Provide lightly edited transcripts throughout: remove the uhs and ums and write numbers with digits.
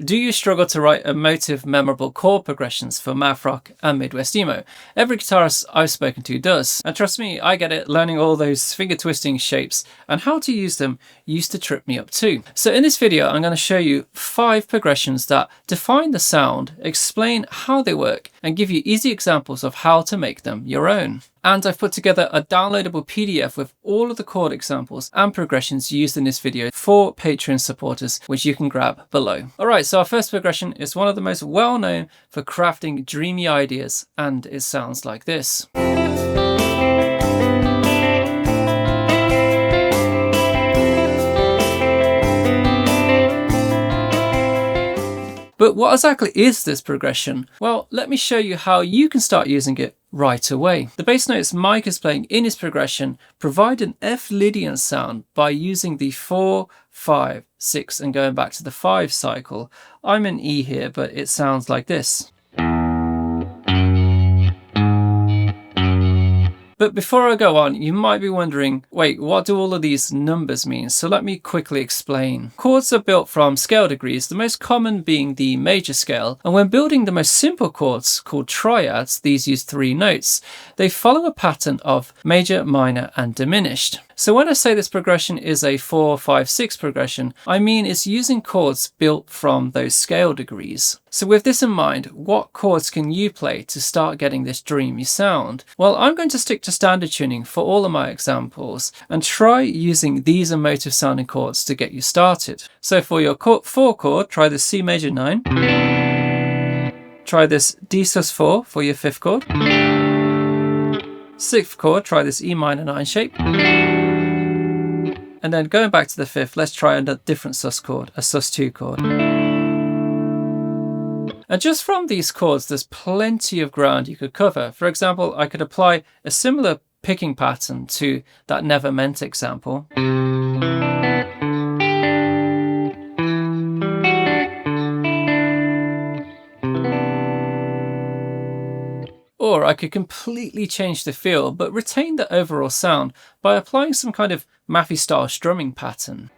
Do you struggle to write emotive, memorable chord progressions for math rock and Midwest emo? Every guitarist I've spoken to does. And trust me, I get it, learning all those finger twisting shapes and how to use them used to trip me up too. So in this video, I'm going to show you 5 progressions that define the sound, explain how they work, and give you easy examples of how to make them your own. And I've put together a downloadable PDF with all of the chord examples and progressions used in this video for Patreon supporters, which you can grab below. All right, so our first progression is one of the most well-known for crafting dreamy ideas, and it sounds like this. But what exactly is this progression? Well, let me show you how you can start using it right away. The bass notes Mike is playing in his progression provide an F Lydian sound by using the 4, 5, 6 and going back to the 5 cycle. I'm in E here, but it sounds like this. But before I go on, you might be wondering, wait, what do all of these numbers mean? So let me quickly explain. Chords are built from scale degrees, the most common being the major scale. And when building the most simple chords called triads, these use 3 notes. They follow a pattern of major, minor, and diminished. So when I say this progression is a 4, 5, 6 progression, I mean it's using chords built from those scale degrees. So with this in mind, what chords can you play to start getting this dreamy sound? Well, I'm going to stick to standard tuning for all of my examples and try using these emotive sounding chords to get you started. So for your 4 chord, try the C major 9. Try this D sus4 for your 5th chord. 6th chord, try this E minor 9 shape. And then going back to the 5th, let's try a different sus chord, a sus2 chord. And just from these chords, there's plenty of ground you could cover. For example, I could apply a similar picking pattern to that Never Meant example. Or I could completely change the feel, but retain the overall sound by applying some kind of mathy style strumming pattern.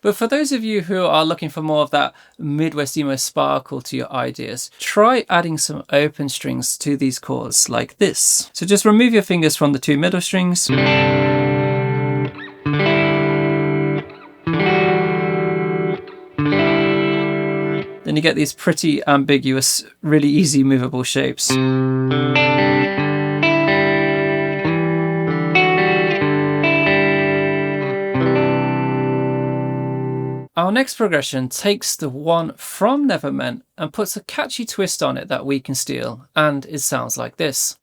But for those of you who are looking for more of that Midwest emo sparkle to your ideas, try adding some open strings to these chords like this. So just remove your fingers from the 2 middle strings. Then you get these pretty ambiguous, really easy movable shapes. Our next progression takes the one from Never Meant and puts a catchy twist on it that we can steal, and it sounds like this.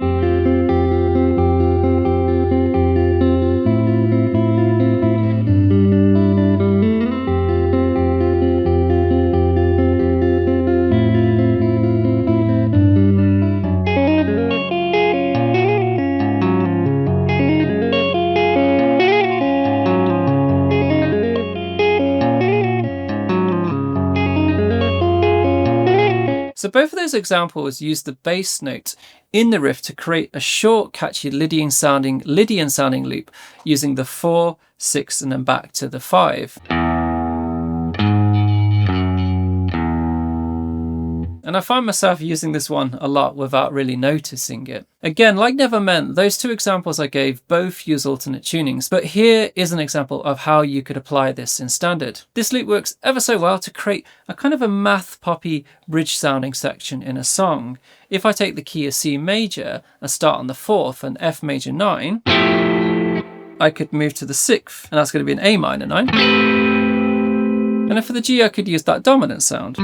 So both of those examples use the bass note in the riff to create a short, catchy Lydian sounding loop using the 4, 6 and then back to the 5. And I find myself using this one a lot without really noticing it. Again, like Never Meant, those 2 examples I gave both use alternate tunings, but here is an example of how you could apply this in standard. This loop works ever so well to create a kind of a math poppy bridge sounding section in a song. If I take the key of C major and start on the 4th and F major 9, I could move to the 6th, and that's going to be an A minor 9. And then for the G, I could use that dominant sound.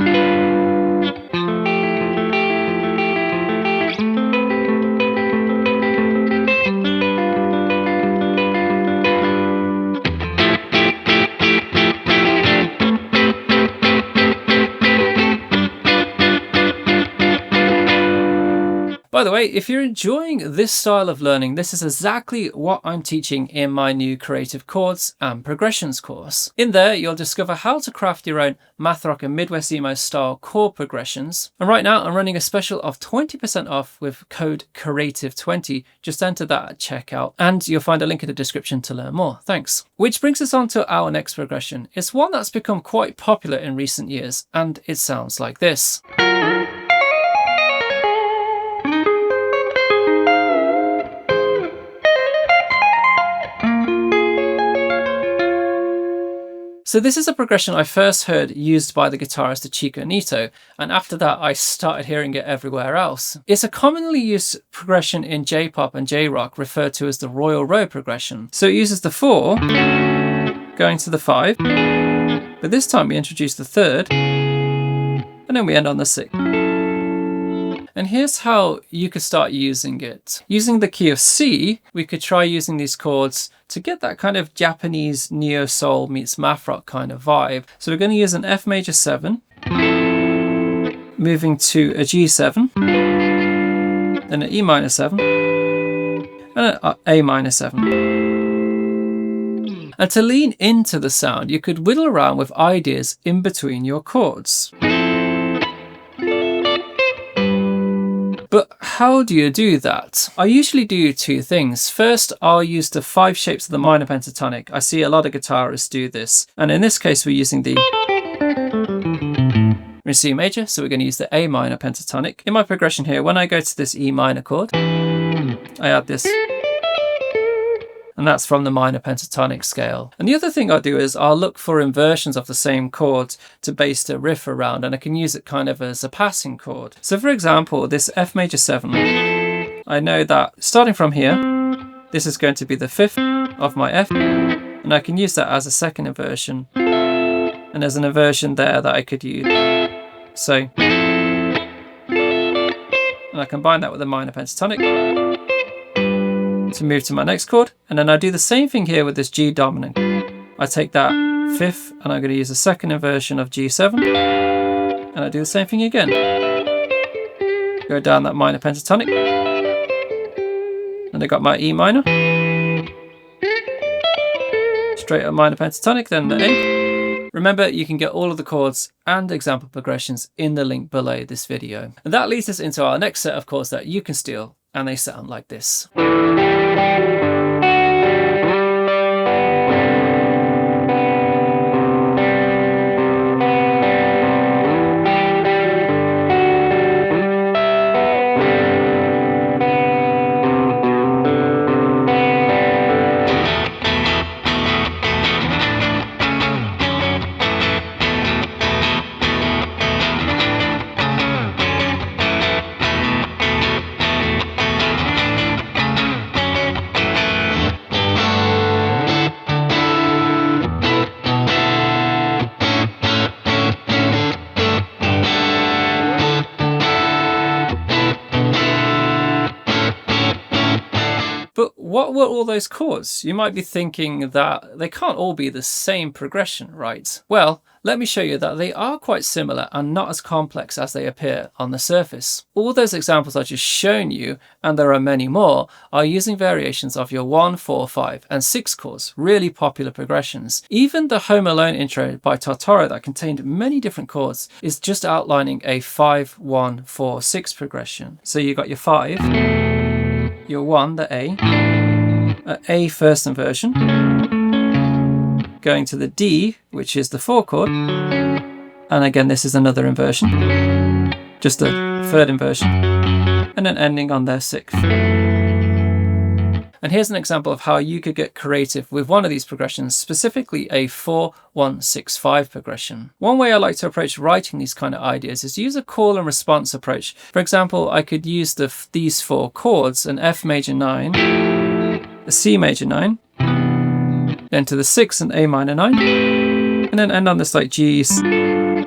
By the way, if you're enjoying this style of learning, this is exactly what I'm teaching in my new Creative Chords and Progressions course. In there, you'll discover how to craft your own math rock and Midwest emo style chord progressions. And right now I'm running a special of 20% off with code Creative20. Just enter that at checkout and you'll find a link in the description to learn more. Thanks. Which brings us on to our next progression. It's one that's become quite popular in recent years and it sounds like this. So this is a progression I first heard used by the guitarist Chico Nito, and after that I started hearing it everywhere else. It's a commonly used progression in J-pop and J-rock referred to as the Royal Road progression. So it uses the 4 going to the 5, but this time we introduce the 3rd, and then we end on the 6th. And here's how you could start using it. Using the key of C, we could try using these chords to get that kind of Japanese neo-soul meets math rock kind of vibe. So we're going to use an F major 7, moving to a G7, then an E minor 7, and an A minor 7. And to lean into the sound, you could whittle around with ideas in between your chords. But how do you do that? I usually do two things. First, I'll use the 5 shapes of the minor pentatonic. I see a lot of guitarists do this. And in this case, we're using the C major, so we're going to use the A minor pentatonic. In my progression here, when I go to this E minor chord, I add this, and that's from the minor pentatonic scale. And the other thing I'll do is I'll look for inversions of the same chord to base the riff around, and I can use it kind of as a passing chord. So for example, this F major 7, I know that starting from here, this is going to be the 5th of my F, and I can use that as a second inversion. And there's an inversion there that I could use. So, and I combine that with a minor pentatonic to move to my next chord, and then I do the same thing here with this G dominant. I take that 5th and I'm going to use a second inversion of G7, and I do the same thing again. Go down that minor pentatonic, and I got my E minor, straight up minor pentatonic, then the A. Remember, you can get all of the chords and example progressions in the link below this video. And that leads us into our next set of chords that you can steal, and they sound like this. But what were all those chords? You might be thinking that they can't all be the same progression, right? Well, let me show you that they are quite similar and not as complex as they appear on the surface. All those examples I've just shown you, and there are many more, are using variations of your 1, 4, 5, and 6 chords, really popular progressions. Even the Home Alone intro by Totoro that contained many different chords is just outlining a 5, 1, 4, 6 progression. So you got your 5, your 1, the A first inversion, going to the D, which is the 4 chord, and again this is another inversion, just a 3rd inversion, and then ending on their 6th. And here's an example of how you could get creative with one of these progressions, specifically a 4-1-6-5 progression. One way I like to approach writing these kind of ideas is use a call and response approach. For example, I could use these 4 chords, an F major 9, a C major 9, then to the 6 and A minor 9, and then end on this like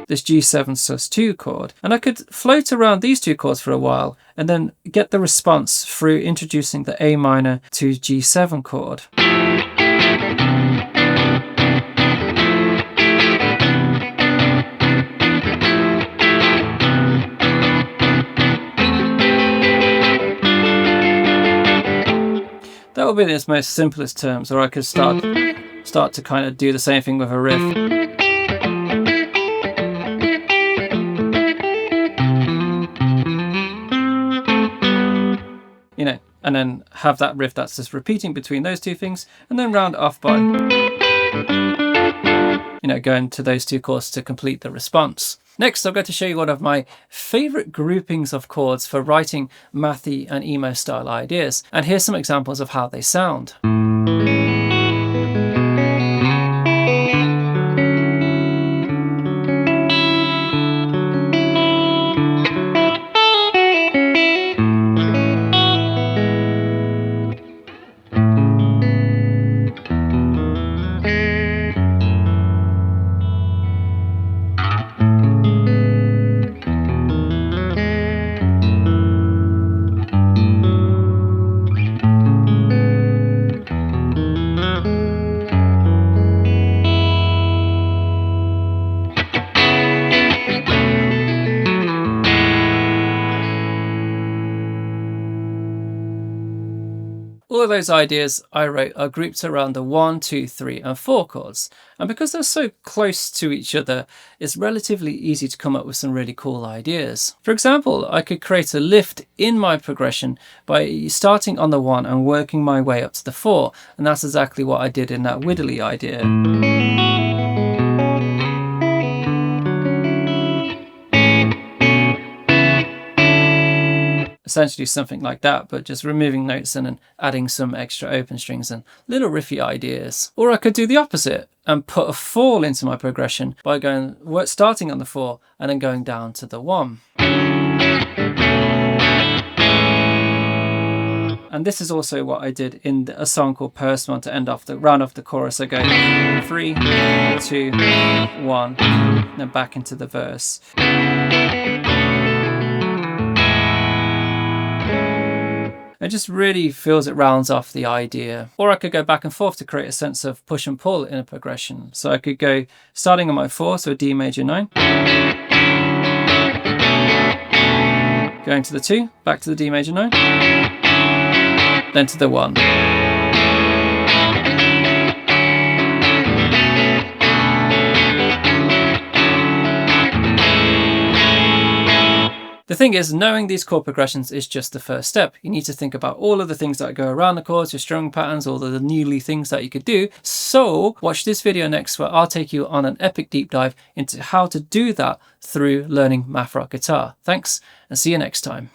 this G7 sus2 chord. And I could float around these 2 chords for a while and then get the response through introducing the A minor to G7 chord. little bit in its most simplest terms, or I could start to kind of do the same thing with a riff. You know, and then have that riff that's just repeating between those two things, and then round off by, you know, going to those two chords to complete the response. Next, I'm going to show you one of my favorite groupings of chords for writing mathy and emo style ideas. And here's some examples of how they sound. All of those ideas I wrote are grouped around the 1, 2, 3, and 4 chords. And because they're so close to each other, it's relatively easy to come up with some really cool ideas. For example, I could create a lift in my progression by starting on the 1 and working my way up to the 4. And that's exactly what I did in that widdly idea. Essentially something like that, but just removing notes and then adding some extra open strings and little riffy ideas. Or I could do the opposite and put a fall into my progression by starting on the 4 and then going down to the 1. And this is also what I did in a song called Postman to round off the chorus. I go 3, 2, 1, then back into the verse. It just really feels it rounds off the idea. Or I could go back and forth to create a sense of push and pull in a progression. So I could go starting on my 4, so a D major 9. Going to the 2, back to the D major 9. Then to the 1. The thing is, knowing these chord progressions is just the first step. You need to think about all of the things that go around the chords, your strumming patterns, all of the newly things that you could do. So watch this video next where I'll take you on an epic deep dive into how to do that through learning math rock guitar. Thanks, and see you next time.